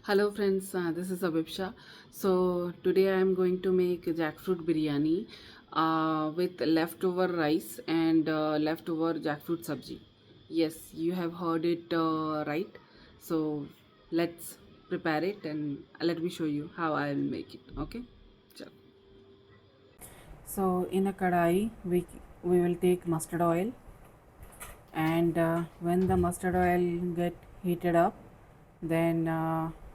Hello friends, this is Abhipsha. So today I am going to make jackfruit biryani with leftover rice and leftover jackfruit sabzi. Yes, you have heard it right. So let's prepare it and let me show you how I will make it. Okay. Chalo. So in a kadai we will take mustard oil, and when the mustard oil get heated up, then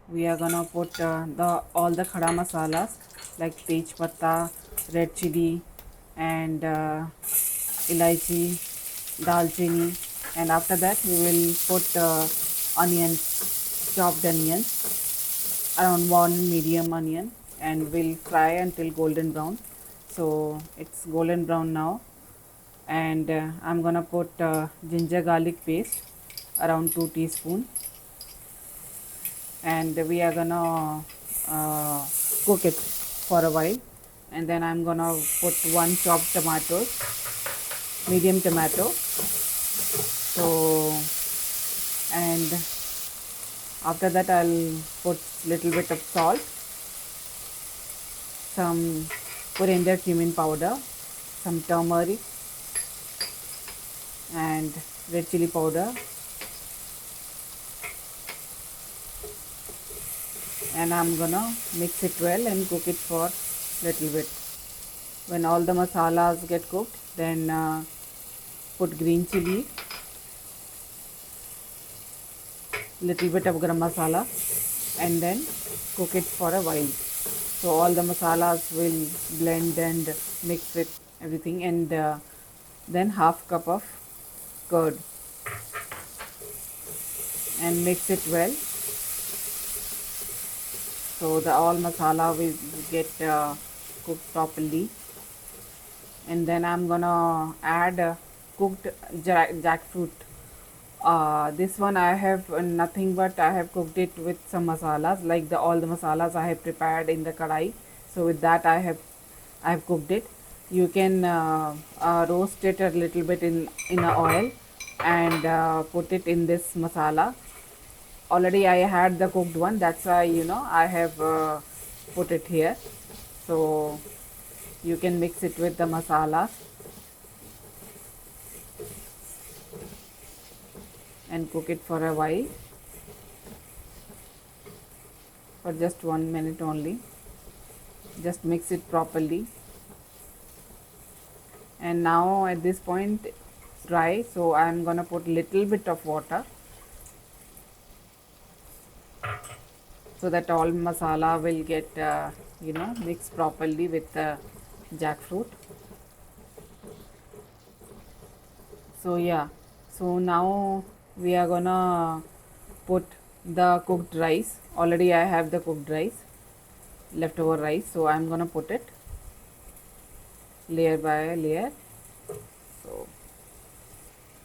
we are gonna put the all the khada masalas like tej patta, red chili, and ilaichi, dalchini, and after that we will put onions, chopped onions, around one medium onion, and we'll fry until golden brown. So it's golden brown now, and I'm gonna put ginger garlic paste around 2 teaspoon, and we are gonna cook it for a while, and then I'm gonna put one chopped tomato, medium tomato. So and after that I'll put little bit of salt, some coriander cumin powder, some turmeric, and red chili powder, and I'm gonna mix it well and cook it for little bit. When all the masalas get cooked, then put green chili, little bit of garam masala, and then cook it for a while. So all the masalas will blend and mix with everything, and then half cup of curd, and mix it well so the all masala will get cooked properly. And then I'm gonna add cooked jackfruit. This one I have nothing but I have cooked it with some masalas, like the all the masalas I have prepared in the kadai. So with that I have cooked it. You can roast it a little bit in a oil, and put it in this masala. Already I had the cooked one, that's why I have put it here. So you can mix it with the masala and cook it for a while, for just 1 minute only. Just mix it properly, and now at this point it's dry, so I'm gonna put little bit of water so that all masala will get mixed properly with the jackfruit. So yeah, so now we are gonna put the cooked rice. Already I have the cooked rice, leftover rice, so I'm gonna put it layer by layer. So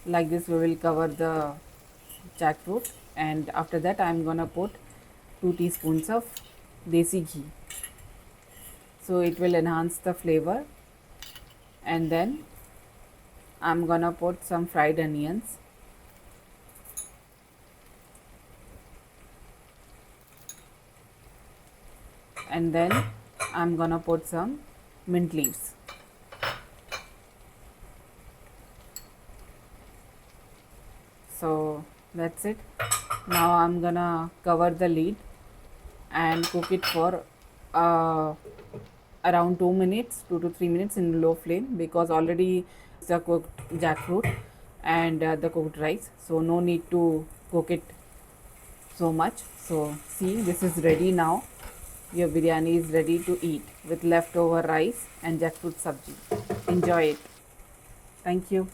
like this we will cover the jackfruit, and after that I'm gonna put 2 teaspoons of desi ghee, so it will enhance the flavor. And then I'm gonna put some fried onions, and then I'm gonna put some mint leaves. So that's it. Now I'm gonna cover the lid and cook it for around 2 minutes, 2 to 3 minutes in low flame, because already the cooked jackfruit and the cooked rice, so no need to cook it so much. So see, this is ready now. Your biryani is ready to eat with leftover rice and jackfruit sabji. Enjoy it. Thank you.